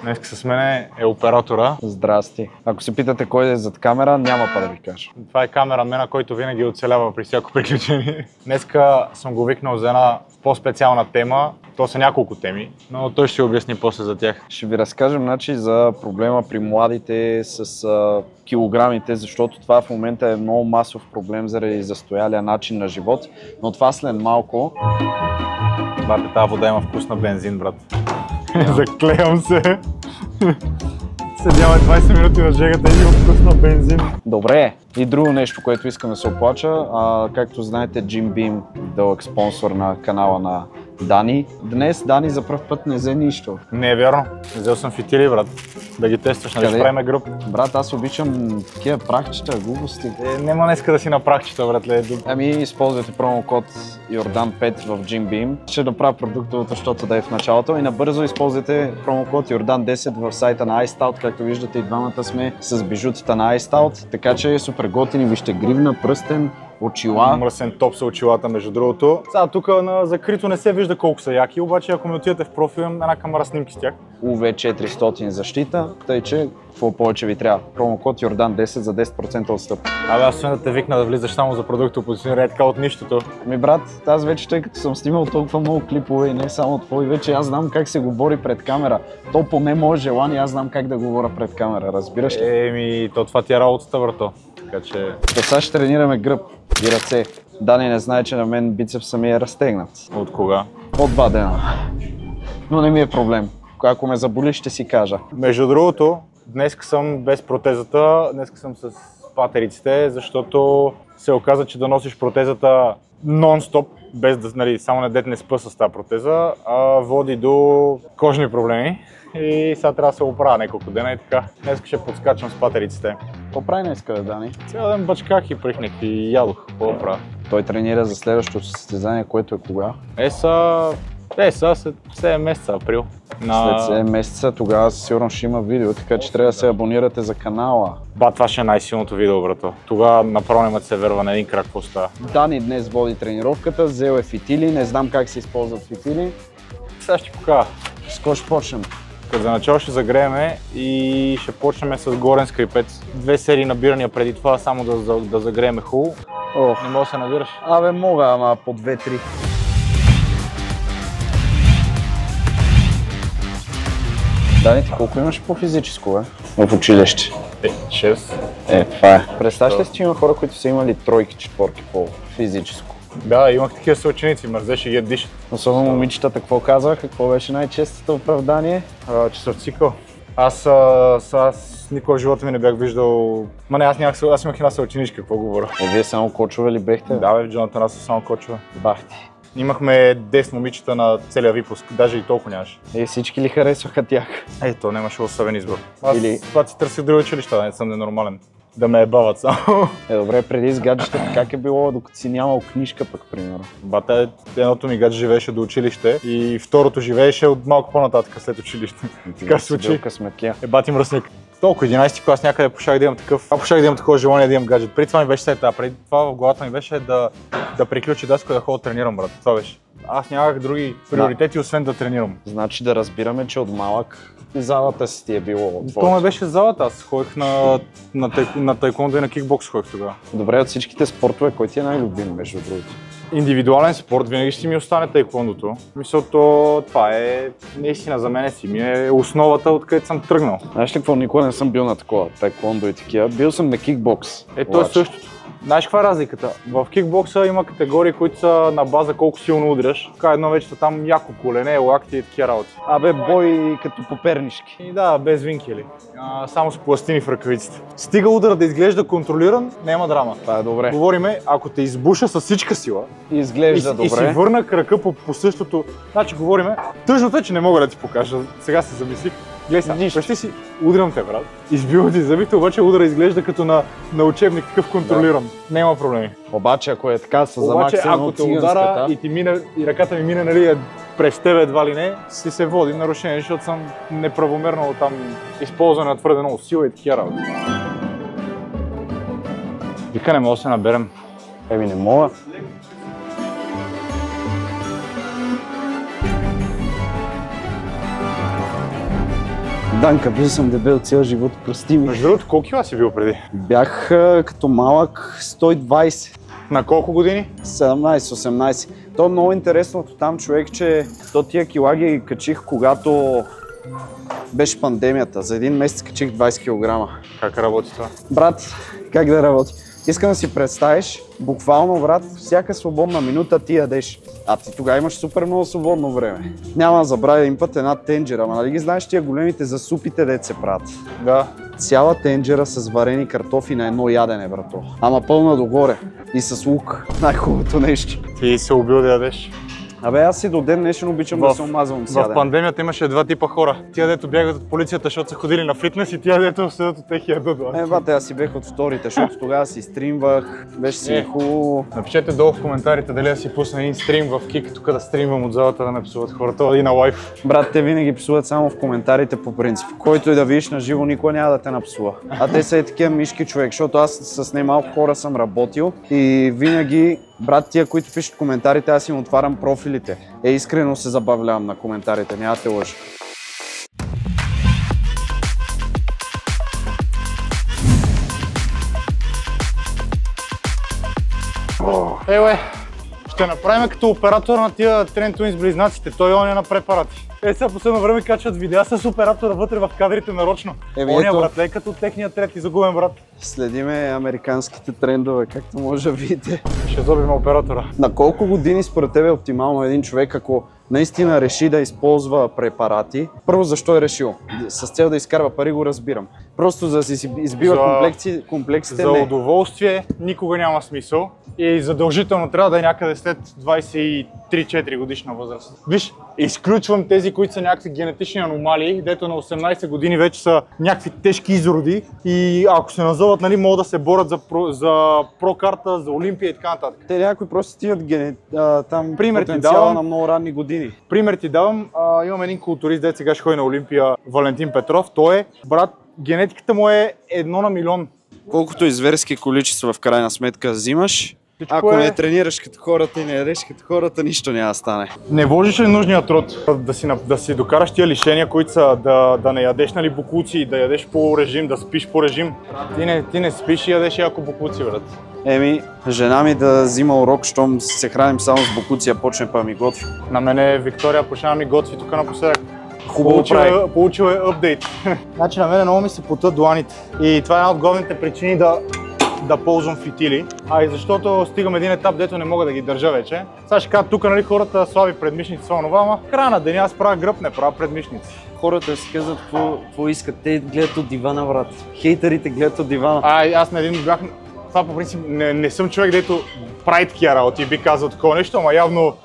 Днес с мен е оператора. Здрасти. Ако се питате кой е зад камера, няма па да ви кажа. Това е камерамена, който винаги оцелява при всяко приключение. Днеска съм го викнал за една по-специална тема. То са няколко теми, но той ще обясни после за тях. Ще ви разкажем за проблема при младите с килограмите, защото това в момента е много масов проблем заради застоялия начин на живот, но това след малко. Бате, тази вода има вкус на бензин, брат. Заклевам се. Седяме 20 минути на жегата и има вкус на бензин. Добре, и друго нещо, което искам да се оплача. Както знаете, Jim Beam, дълъг спонсор на канала на Дани. Днес Дани за пръв път не взе нищо. Не е вярно. Взел съм фитили, брат. Да ги тестваш, нали ще правим груп. Брат, аз обичам такива прахчета, глупости. Нема днеска да си на прахчета, братле. Ами използвайте промокод Jordan5 в Jim Beam. Ще направя продуктовото, защото да е в началото. И набързо използвайте промокод Jordan10 в сайта на iStout. Както виждате, и двамата сме с бижутата на iStout. Така че е супер готини. Вижте гривна, пръстен, очила. Мръсен топ са очилата, между другото. Сега тук на закрито не се вижда колко са яки, обаче ако ми отидете в профил, имам една камера снимки с тях. UV400 защита, тъй че какво повече ви трябва. Промокод Jordan10 за 10% отстъп. Абе, аз освен да те викна да влизаш само за продукто, позиционирай така от нищото. Ми брат, аз вече, тъй като съм снимал толкова много клипове и не само твои, вече аз знам как се говори пред камера. То поне мое желание, аз знам как да говоря пред камера, разбираш ли? То това ти е работата, брато. Така че... Сега ще тренираме гръб и ръце. Дани не знае, че на мен бицепса ми е разтегнат. От кога? От 2 дена. Но не ми е проблем. Ако ме заболи, ще си кажа. Между другото, днес съм без протезата, днес съм с патериците, защото се оказа, че да носиш протезата нон-стоп, без да, нали, само на дет не спа с тази протеза, води до кожни проблеми. И сега трябва да се оправя няколко дена и така. Днес ще подскачам с патериците. Какво прави днеска, Дани? Цял ден бачках и прихнах и ядох. Какво правя? Той тренира за следващото състезание, което е кога? След 7 месеца, април. След 7 месеца тогава сигурно ще има видео, така че трябва да се абонирате за канала. Това ще е най-силното видео, брато. Тогава направо няма да се верва на един крак какво става. Дани днес води тренировката, взел е фитили, не знам как се използват фитили. Сега ще покажа. С какво ще почнем? Като за начало ще загрееме и ще почнем с горен скрипец. 2 серии набирания преди това, само да загрееме хубаво. Не мога да се набираш? Абе мога, ама по 2-3. Дани, ти колко имаш по физическо, бе? В училище? 6. Това е. Представяш ли си, че има хора, които са имали тройки, четворки по физическо? Да, имах такива съученици, мързеше ги дишат. Особено момичетата, какво казваха? Какво беше най-честото оправдание? Че съм цикъл. Аз никога в живота ми не бях виждал... Аз имах една съученичка, какво говоря? Вие само кочове ли бехте? Да, бе, в Джонатан аз са само кочове. Бахти. Имахме 10 момичета на целия випуск, даже и толкова нямаше. Всички ли харесваха тях? То нямаше особен избор. Това си търсих други училища, не съм ненормален. Да ме ебават само. Добре, преди с гаджетата как е било, докато си нямал книжка пък, примерно? Едното ми гадже живееше до училище и второто живееше от малко по-нататък след училище. Така се случи. Бати мръсник. Толкова 11-ти клас някъде пошах да имам такова желание да имам гаджет. Преди това ми беше сета, преди това в главата ми беше да приключи даска да ходя да тренирам, брат. Това беше. Аз нямах други приоритети, освен да тренирам. Значи да разбираме, че от малък залата си ти е било. Това ме беше залата, аз ходих на тайкондо и на кикбокс ходих тогава. Добре, от всичките спортове, кой ти е най-любим, между другото? Индивидуален спорт винаги ще ми остане тайкондото. Мисълто, това е наистина за мен ми е основата, откъдето съм тръгнал. Знаеш ли какво, никога не съм бил на такова тайкондо и такива, бил съм на кикбокс. То е същото. Знаеш каква е разликата? В кикбокса има категории, които са на база колко силно удряш. Така едно вече там яко колене, лакти и такива работи. Бой като попернишки. Да, без винкели. Само с пластини в ръкавиците. Стига удара да изглежда контролиран, няма драма. Това е добре. Говориме, ако те избуша с всичка сила изглежда добре. И си върна крака по същото. Значи говориме, тъжното е, че не мога да ти покажа. Сега се замислих. Гледай сега, представи си, удрям те, брат. Избивам ти зъбите, обаче удара изглежда като на учебник, какъв контролиран. Няма проблеми. Обаче, ако е така, с замаксено от циганската... Ако те удара и ръката ми мине, нали, през тебе едва ли не, си се води нарушение, защото съм неправомерно там използван на твърде много сила и такива работи. Вика, не мога да се наберем. Не мога. Данка, бил съм дебел цял живот, прости ми. Между другото, колко кила си бил преди? Бях като малък 120. На колко години? 17-18. То е много интересното там, човек, че то тия кила ги качих, когато беше пандемията. За един месец качих 20 кг. Как работи това? Брат, как да работи? Искам да си представиш, буквално, брат, всяка свободна минута ти ядеш. А ти тогава имаш супер много свободно време. Няма да забравя един път една тенджера, ама нали ги знаеш тия големите за супите, дет се правят? Да. Цяла тенджера с варени картофи на едно ядене, брато. Ама пълна догоре. И с лук. Най-хубавото нещо. Ти се убил да ядеш. Абе, аз и до ден днешен обичам да се омазвам с ядене. В пандемията имаше два типа хора. Тия, дето бягат от полицията, защото са ходили на фитнес, и тия, дето седят от тех и ядат. Бате, аз си бех от вторите, защото тогава си стримвах, беше си хубаво. Напишете долу в коментарите дали да си пусна един стрим в Кик, тук да стримвам от залата, да не псуват хората, и на лайв. Брат, те винаги псуват само в коментарите по принцип. Който и да видиш на живо, никой няма да те напсува. А те са и такива мишки, човек, защото аз с немалко хора съм работил и винаги, брат, тия, които пишат коментарите, аз им отварям профилите. Искрено се забавлявам на коментарите, няма да те лъжа. Ще направим като оператор на тия Trend Twins близнаците, той он е на препарати. Сега последно време качват видеа с оператора вътре в кадрите нарочно. Оня братле е като техния трети загубен брат. Следиме американските трендове, както може да видите. Ще зобим оператора. На колко години според тебе е оптимално един човек, ако наистина реши да използва препарати? Първо, защо е решил? С цел да изкарва пари, го разбирам. Просто за да си избива комплексите. За удоволствие никога няма смисъл и задължително трябва да е някъде след 23-4 годишна възраст. Виж, изключвам тези, които са някакви генетични аномалии, дето на 18 години вече са някакви тежки изроди и ако се назоват, нали, могат да се борят за прокарта, за Олимпия и така нататък. Те някои просто стигат там пример потенциала на много ранни години. Пример ти давам, имам един културист, дето сега ще ходи на Олимпия, Валентин Петров. Той е, брат, генетиката му е 1 на милион. Колкото и зверски количества в крайна сметка взимаш, ако не тренираш като хората и не ядеш като хората, нищо няма да стане. Не вложиш ли нужния труд да си докараш тия лишения, които са да не ядеш, нали, бокуци, да ядеш по режим, да спиш по режим? Ти не спиш и ядеш яко бокуци, брат. Жена ми да взима урок, щом се храним само с бокуци, а почне па ми готви. На мене Виктория почна ми готви тук напоследък. Хубаво прави. Получил е апдейт. Значи на мене много ми се потът дланите. И това е една от главните причини да ползвам фитили. А и защото стигам един етап, дето не мога да ги държа вече. Сега ще кажа, тук, нали, хората слаби предмишници, това онова, ама края на деня аз правя гръб, не правя предмишници. Хората си казват какво искат, те гледат от дивана, брат. Хейтерите гледат от дивана. Аз на един бях... Това по принцип не съм човек, дето прави такива работи и би казал такова нещо, ама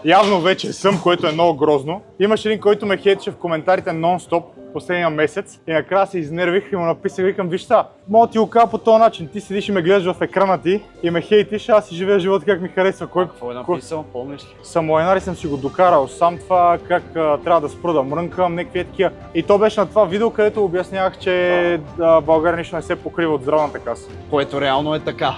явно вече съм, което е много грозно. Имаше един, който ме хейтеше в коментарите нон-стоп последния месец и накрая се изнервих и му написах, викам, виж са, мога ти го кажа по този начин, ти седиш и ме гледаш в екрана ти и ме хейтиш, аз си живея живота как ми харесва. Какво е написал, помниш ли? Самоенари съм си го докарал, сам това как трябва да спра да мрънкам, някакви такива. И то беше на това видео, където обяснявах, че България нищо не се покрива от здравната каса. Което реално е така.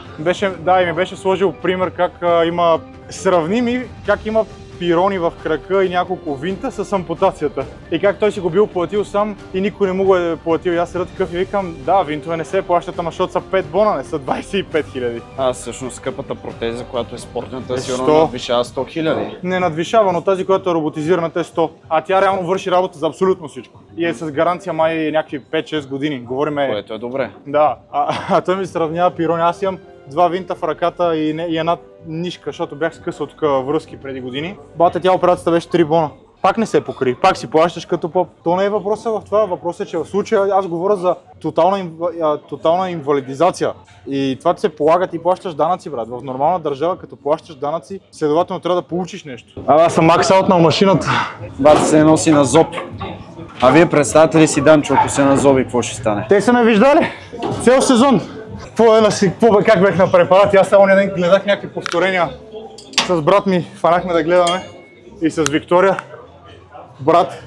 И ми беше сложил пример как има сравними, как има пирони в крака и няколко винта с ампутацията. И как той си го бил платил сам и никой не му го е платил. И аз седа такъв и викам, да, винтове не се плащат, ама защото са 5 бона, не са 25 000. Всъщност скъпата протеза, която е спортната, сигурно надвишава 100 000. Не надвишава, но тази, която е роботизираната, е 100. А тя реално върши работа за абсолютно всичко. И е с гаранция май някакви 5-6 години. Говориме... Което е добре. Да, а той ми сравнява пирони. Аз имам 2 винта в ръката и една нишка, защото бях скъсал тук връзки преди години. Бате, тя операцията беше 3 бона. Пак не се покри, пак си плащаш като поп. То не е въпросът в това, въпросът е, че в случая аз говоря за тотална инвалидизация. И това ти се полага, ти плащаш данъци, брат. В нормална държава, като плащаш данъци, следователно трябва да получиш нещо. Аз съм макс-аут на машината. Бат се носи на зоб. А вие представете ли си, Данчо, ако се назоби, какво ще стане? Те са ме виждали цял сезон. Как бях на препарати, аз само ден гледах някакви повторения. С брат ми фанахме да гледаме и с Виктория. Брат,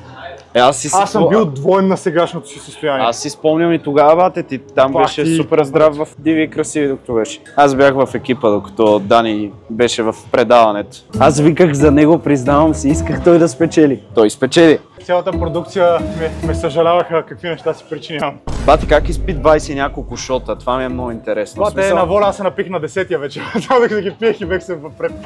аз съм бил двоен на сегашното си състояние. Аз си спомням и тогава, бате, ти там беше супер здрав в Диви и красиви, докато беше. Аз бях в екипа, докато Дани беше в предаването. Аз виках за него, признавам си, исках той да спечели. Той спечели. Цялата продукция ме съжаляваха какви неща си причинявам. Бати, как изпи 20 няколко шота? Това ми е много интересно. Това е на воля, аз се напих на 10-я вече. Това да ги пиех и бех се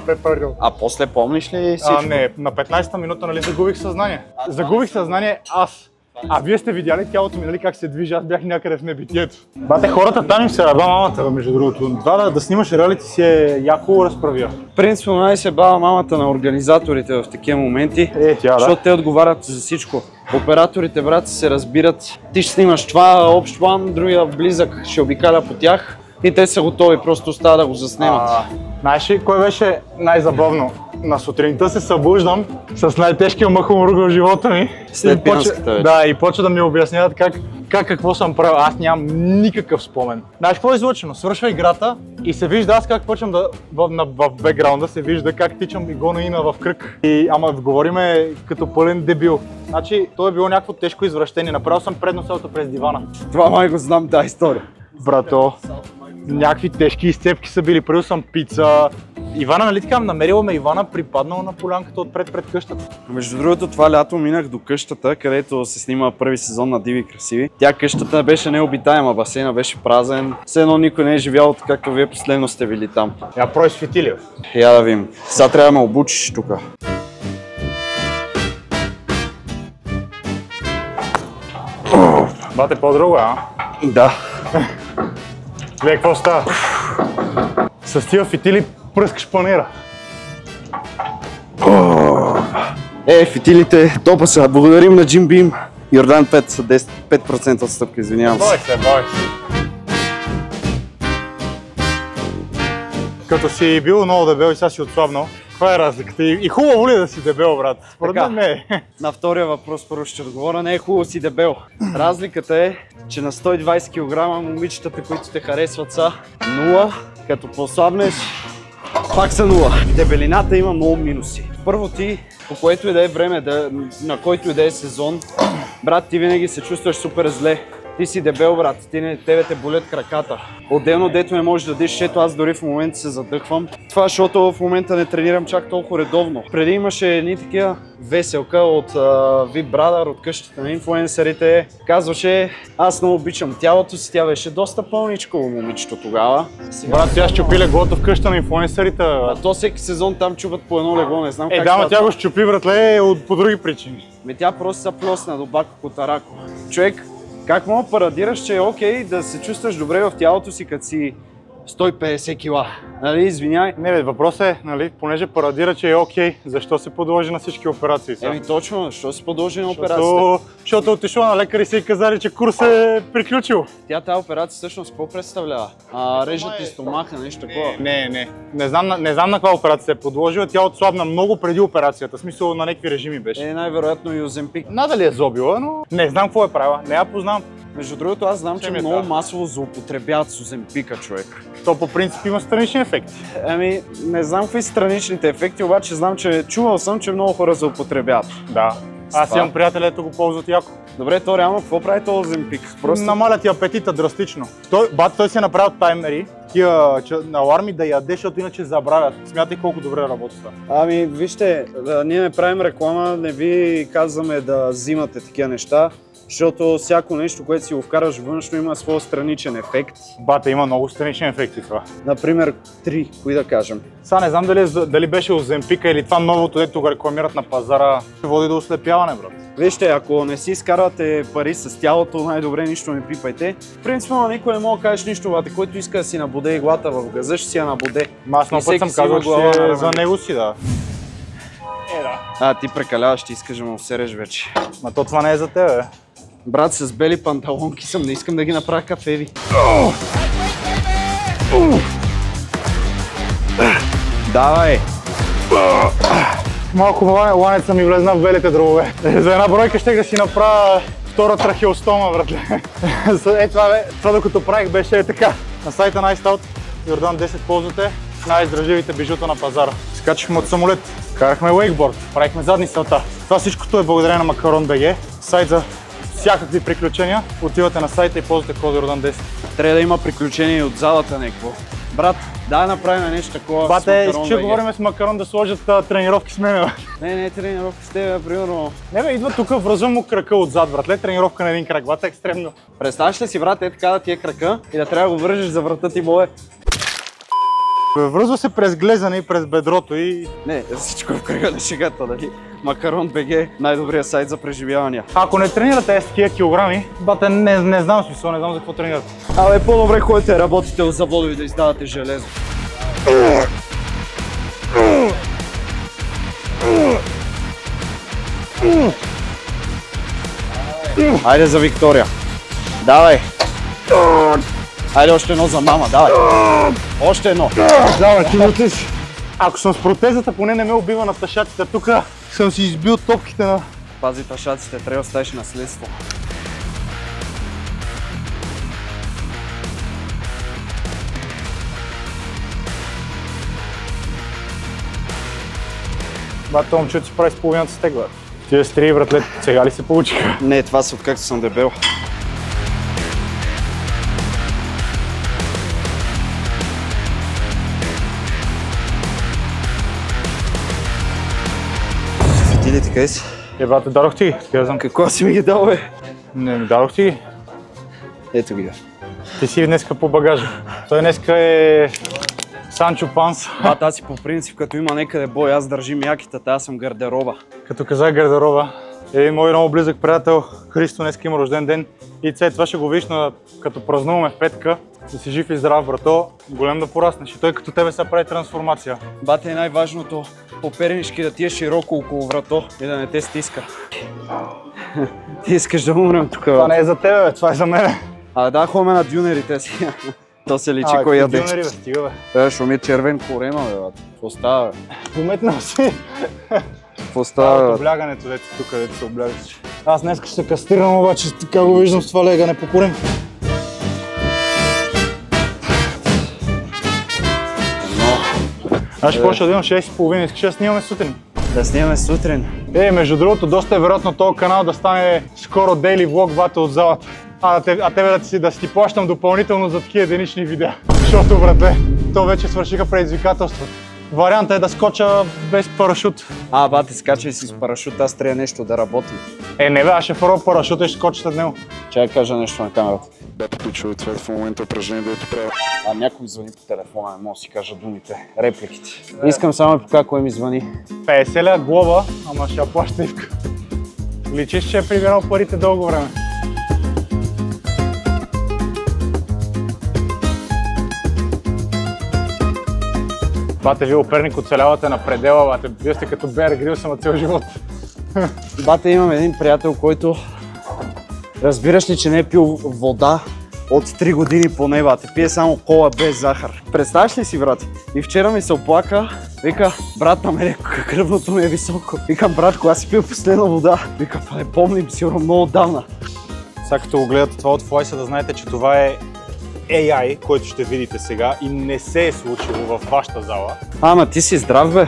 препарил. А после помниш ли всичко? Не, на 15-та минута, нали, загубих съзнание. Загубих съзнание аз. А вие сте видяли тялото ми, нали, как се движи, аз бях някъде в небитието. Бате, хората там им се раба мамата, между другото. Това да снимаш реалити си е яко разправя. Принципно най-се бава мамата на организаторите в такива моменти, защото те отговарят за всичко. Операторите, брат, се разбират. Ти ще снимаш това общ план, другия близък ще обикаля по тях и те са готови, просто остава да го заснемат. Знаеш ли кое беше най-забавно? На сутринта се събуждам с най-тежкия мъхомруг в живота ми. След пиянската вече. Да, и почва да ми обясняват какво съм правил. Аз нямам никакъв спомен. Знаеш какво е излъчено? Свършва играта и се вижда аз как почвам в бекграунда, се вижда как тичам и гоня Ина в кръг. Ама говориме като пълен дебил. Значи, то е било някакво тежко извращение. Направил съм предно селото през дивана. Това май го знам тази история. Брато, някакви тежки изцепки са били, правил съм пица. Ивана, нали така, намерила ме Ивана, припаднала на полянката отпред пред къщата. Между другото, това лято минах до къщата, където се снима първи сезон на Диви красиви. Тя къщата беше необитаема, басейна беше празен. Все едно никой не е живял, както вие последно сте били там. Я прой светили. Я да видим. Сега трябва да ме обучиш тук. Бате, по-друго, а? Да. Гледай, какво става? С тия фитили пръскаш панера. Фитилите, топа са. Благодарим на Jim Beam. Йордан 5 са 5% отстъпка, извинявам се. Бавай се. Като си бил много дебел и сега си отслабнал, каква е разликата? И хубаво ли да си дебел, брат? Според мен не е. На втория въпрос първо ще отговоря. Не е хубаво си дебел. Разликата е, че на 120 кг момичетата, които те харесват, са 0. Като послабнеш, пак са 0. Дебелината има много минуси. Първо ти, по което и да е време, на който и да е сезон, брат, ти винаги се чувстваш супер зле. Ти си дебел, брат, тебе те болят краката. Отделно, дето не можеш да дишаш, ето аз дори в момента се задъхвам. Това, защото в момента не тренирам чак толкова редовно. Преди имаше едни такива веселка от VIP Brother, от къщата на инфлуенсърите. Казваше, аз много обичам тялото си, тя беше доста пълничко момичето тогава. Брат, тя щупи леглото в къщата на инфлуенсърите. А то всеки сезон там чупат по едно легло, не знам как. Да, но тя го щупи, братле, по други причини. Тя просто се плосна до Бако Котарако. Човек, как мога парадираш, че е окей да се чувстваш добре в тялото си, като си 150 кила? Нали, извиняй. Не, въпросът е, нали, понеже парадира, че е окей, защо се подложи на всички операции? Точно, защо се подложи на операцията? Защото отишла на лекар и си казали, че курс е приключил. Тя тази операция всъщност какво представлява? Режат ти стомаха, нещо такова? Не. Не знам на каква операция се е подложила. Тя отслабна много преди операцията, в смисъл на някакви режими беше. Най-вероятно и Оземпик. Надали е зобила, но не знам какво е правила, не я познавам. Между другото, аз знам, че много масово злоупотребяват с Оземпика, човек. То по принцип има странични ефекти. Не знам какви са страничните ефекти, обаче знам, че чувал съм, че много хора злоупотребяват. Да. Аз имам приятели, ето го ползват яко. Добре, то реално какво прави този Оземпик? Намаля ти апетита драстично. Той си е направил таймери, такива аларми да яде, защото иначе забравят. Смятай колко добре работи това. Вижте, ние не правим реклама, не ви казваме да взимате такива неща. Защото всяко нещо, което си го вкараш външно, има своя страничен ефект. Бата, има много странични ефекти това. Например, 3, кои да кажем. Сега не знам дали беше Оземпика или това новото, дето го рекламират на пазара, води до ослепяване, брат. Вижте, ако не си изкарвате пари с тялото, най-добре нищо не пипайте. Принципно никой не мога да кажеш нищо, бате, който иска да си набуде иглата в газа, ще си я набуде. Аз много път съм казал, че за него си, да. Ти прекаляваш, ти искаш да му сереш вече. Ма то това не е за тебе. Брат, с бели панталонки съм, не искам да ги направя кафеви. Давай! Малко ланеца ми влезна в белите дробове. За една бройка ще да си направя втора трахеостома, братле. Това докато правих беше така. На сайта на iStout, Йордан 10 ползвате най-издръжливите бижута на пазара. Скачихме от самолет, карахме wakeboard, правихме задни селта. Това всичкото е благодарение на Макарон.bg, сайт за всякакви приключения. Отивате на сайта и ползвате код Йордан 10. Трябва да има приключения и от залата някакво. Брат, дай направим нещо такова. Бате, искаш да говорим с Макарон да сложат тренировки с мен, бе. Не, тренировки с тебе, примерно. Не, бе, идва тук, връзвам му крака отзад, братле, тренировка на един крак, бате, екстремно. Представяш ли си, брат, така да ти е крака и да трябва да го вържиш за врата ти, бое? Връзва се през глезане и през бедрото и... Не, всичко е в кръга на шегата, дали? Макарон БГ, най-добрият сайт за преживявания. Ако не тренирате с такива килограми, бате, не знам смисъл, не знам за какво тренирате. Абе, по-добре ходите, работите в завода и да издавате железо. Айде за Виктория. Давай. Айде още едно за мама, давай. Още едно. Давай, ти летиш. Ако съм с протезата, поне не ме убива на тъшаците. Тук съм си избил топките на... Пази тъшаците, трябва да оставиш наследство. Бата, момчето си прави с половината стек, бе. Тия стри, братлет, сега ли се получиха? Не, това са откакто съм дебел. Светилите къде си? Брате, дадох ти ги, казвам. Какво си ми ги дал, бе? Не, ми дадох ти ги. Ето ги. Ти си днеска по багажа. Той днеска е... Санчо Панс. Аз си по принцип, като има някъде бой, аз държим якитата, аз съм гардероба. Като казах гардероба, един мой много близък приятел, Христо, днеска има рожден ден. И това ще го видиш, като празнуваме в петъка. Да си жив и здрав, брато, голем да пораснеш. И той като тебе сега прави трансформация. Бате, е най-важното по пернишки да ти е широко около врато и да не те стиска. Ти искаш да умрем тук. Това не е за тебе, бе, това е за мене. Да, ходим на дюнерите си. То се личи кой яде. Дюнери, бе, стига, бе. Ще ми е червен корема, бе, бе. Какво става, бе? Пометнал си. Какво става, бе? Облягането, дето тук, дето се облягаш. Аз днес ще се кастрирам, обаче така го виждам с това легане по корем. Аз ще почва да имам 6:30, искаш да снимаме сутрин? Да снимаме сутрин. Между другото, доста е вероятно този канал да стане скоро дейли влог, бате, от залата. А тебе да си плащам допълнително за такива единични видеа. Защото, братле, то вече свършиха предизвикателства. Вариантът е да скоча без парашут. Бате, скачай си с парашут, аз трябва нещо да работим. Не бе, аз ще фърва парашута и ще скоча след него. Чакай да кажа нещо на камерата. Бете, пичове, това в момента упражнение да ти правя. Някой звъни по телефона, не мога да си кажа думите, репликите. Искам само да покажа кой ми звъни. 50 ля глоба, ама ще я плаща Ивка. Личиш, че е прибирал парите дълго време. Бате, вие Перник оцелявате на предела, бате. Вие сте като Беар Грилс на цял живот. Бате, имам един приятел, който разбираш ли, че не е пил вода от 3 години поне, бате. Пие само кола без захар. Представяш ли си, брат? И вчера ми се оплака, вика, брат, на мене кръвното ми е високо. Викам, брат, кога си пил последна вода? Вика, не помним, сигурно много отдавна. Сега като го гледате това от Флайса, да знаете, че това е AI, който ще видите сега и не се е случило във вашата зала. Ама ти си здрав, бе.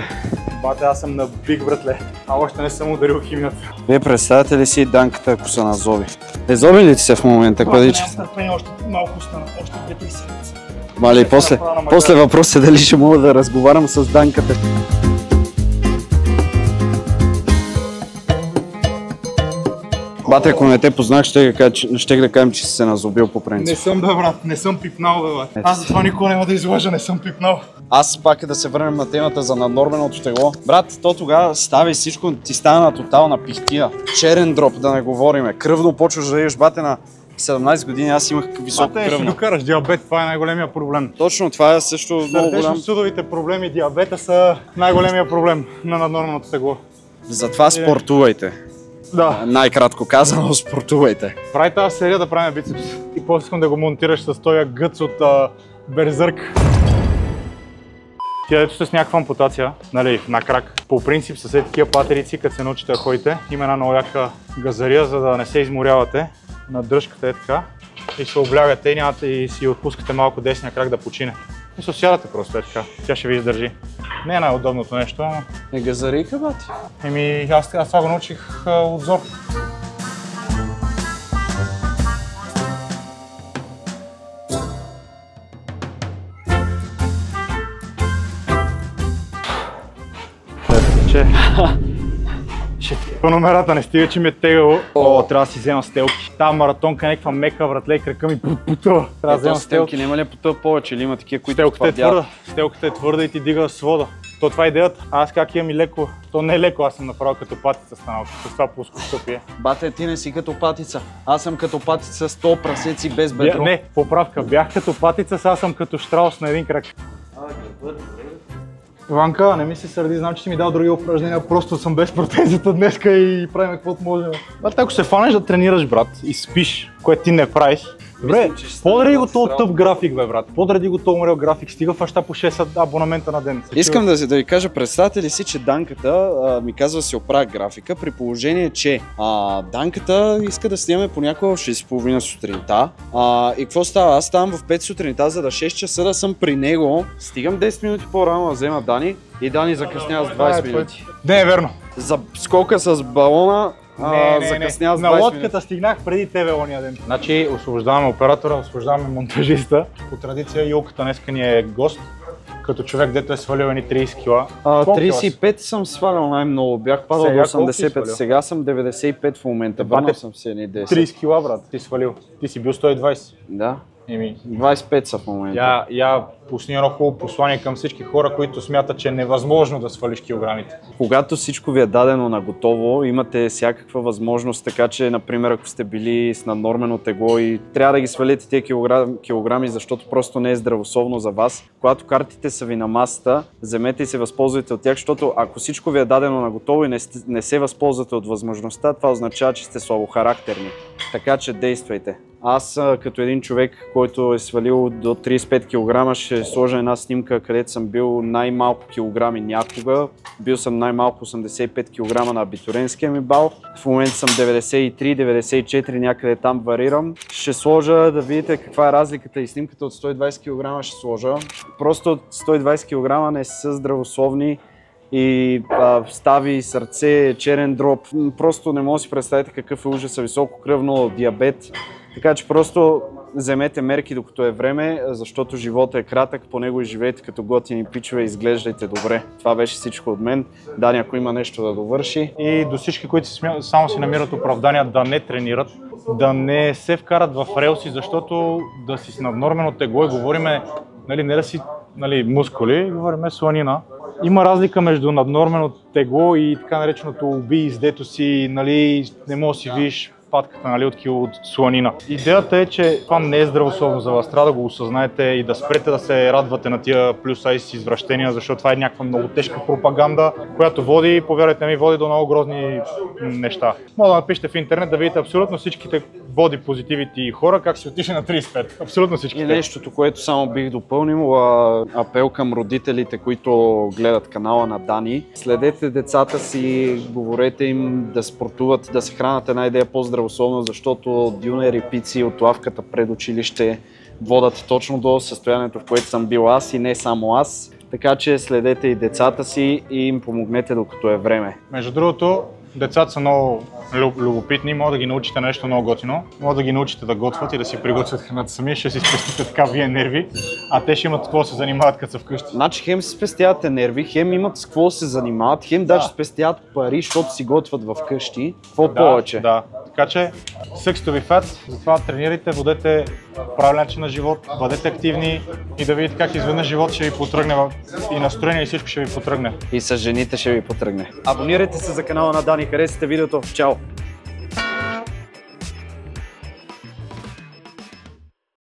Бате, аз съм на биг, братле. Още не съм ударил химията. Вие представяте ли си данката, ако са на зоби? Зоби ли ти се в момента, кладиче? Аз търпение, още малко остана, още 2-3 седмици. Мали, после въпрос е дали ще мога да разговарям с данката. Бате, ако не те познах, ще да кажем, че си се назобил по принцип. Не съм, бе, брат, не съм пипнал, бе, брат. Аз затова никога няма да излъжа, не съм пипнал. Аз пак да се върнем на темата за наднорменото тегло. Брат, то тогава става и всичко ти стана тотална пихтия. Черен дроп, да не говориме. Кръвно почваш да еш, бате, на 17 години аз имах високо кръвно. Ще докараш диабет, това е най-големия проблем. Точно, това е също много голям. Сърдечно-съдовите проблеми, диабета са най-големия проблем на наднорменото тегло. Затова спортувайте. Да. Най-кратко казано, спортувайте. Прави тази серия да правим бицепс. И после искам да го монтираш с този гъц от Берзърк. Тя дето сте с някаква ампутация, нали, на крак. По принцип са такива патерици, като се научите да ходите. Има една много яка газария, за да не се изморявате. На дръжката е така. И се облягате и си отпускате малко десния крак да почине. И се сядате просто е така. Тя ще ви издържи. Не е най-удобното нещо, ама... Газарийка, бати? Аз това го научих от Зор. По номерата не стига, че ми е тегало. О, трябва да си взема стелки. Тая маратонка е някаква мека, братле, кръка ми потъва. Трябва да взема стелки. Няма ли потъва повече или има такива, които твърдят? Стелката е твърда и ти дига свода. То това е идеята. Аз как имам и леко, то не е леко, аз съм направил като патица станал, с това плоскостъпие. Бате, ти не си като патица. Аз съм като патица 100 прасеци без бедро. Не, поправка, бях като патица, аз съм като щраус на един крак. Иванка, не ми се сърди, знам, че си ми дал други упражнения, просто съм без протезата днеска и правим каквото можем. Брат, ако се фанеш да тренираш, брат, и спиш, което ти не правиш, добре, подреди го този тъп график, бе, брат. Подреди го този умрел график, стига фаща по 6 абонамента на ден. Искам да ви кажа, представете ли си, че Данката ми казва да си оправя графика, при положение, че Данката иска да снимаме понякога в 6:30 сутринта. И какво става? Аз ставам в 5 сутринта, за да 6 часа да съм при него. Стигам 10 минути по-рано да взема Дани и Дани закъснява с 20 минути. Не е верно. За скока с балона закъснява с 20 на лодката минути. Стигнах преди тебе ония ден. Значи освобождаваме оператора, освобождаваме монтажиста. По традиция Юлката днеска ни е гост, като човек, дето е свалил едни 30 кила. 35 съм свалял най-много, бях падал до 85, сега съм 95 в момента, върнал съм си едни 10. 30 кила, брат, ти свалил. Ти си бил 120. Да. 25 са в момента. Я пусни едно хубаво послание към всички хора, които смятат, че е невъзможно да свалиш килограмите. Когато всичко ви е дадено на готово, имате всякаква възможност, така че, например, ако сте били с наднормено тегло и трябва да ги свалите тези килограми, защото просто не е здравословно за вас, когато картите са ви на масата, вземете и се възползвайте от тях, защото ако всичко ви е дадено на готово и не се възползвате от възможността, това означава, че сте слабохарактерни. Така че действайте. Аз като един човек, който е свалил до 35 кг, ще сложа една снимка, където съм бил най-малко килограми някога. Бил съм най-малко 85 кг на абитуренския ми бал. В момента съм 93-94, някъде там варирам. Ще сложа да видите каква е разликата и снимката от 120 кг ще сложа. Просто 120 кг не са здравословни и стави, сърце, черен дроб. Просто не може да си представите какъв е ужаса, високо кръвно, диабет. Така че просто вземете мерки докато е време, защото живота е кратък, по него и живейте като готини пичове и изглеждайте добре. Това беше всичко от мен. Дани, ако има нещо да довърши. И до всички, които само си намират оправдания да не тренират, да не се вкарат в релси, защото да си с наднормено тегло и говориме, не да си мускули, говориме сланина. Има разлика между наднормено тегло и така нареченото обиз, дето си не може да си видиш патката от сланина. Идеята е, че това не е здравословно за вас. Трябва да го осъзнаете и да спрете да се радвате на тия плюс-сайз извращения, защото това е някаква много тежка пропаганда, която води, повярвайте ми, води до много грозни неща. Може да напишете в интернет да видите абсолютно всичките боди позитивити хора, как си отише на 35. Абсолютно всичките. И нещото, което само бих допълнил, апел към родителите, които гледат канала на Дани. Следете децата си, говорете им да спортуват, да се хранят една идея по-здравословно, защото дюнери, пици от лавката пред училище водят точно до състоянието, в което съм бил аз и не само аз. Така че следете и децата си и им помогнете докато е време. Между другото, децата са много любопитни, може да ги научите нещо много готино, може да ги научите да готвят и да си приготвят храната сами, ще си спестите така вие нерви, а те ще имат с какво да се занимават като са вкъщи. Значи хем си спестявате нерви, хем имат с какво да се занимават, хем даже спестяват пари, защото си готвят вкъщи. Какво повече? Да. Така че, sucks to be fat, затова тренирайте, водете правилен начин на живот, бъдете активни и да видите как изведнъж живот ще ви потръгне и настроение и всичко ще ви потръгне. И с жените ще ви потръгне. Абонирайте се за канала на Дани, харесайте видеото. Чао!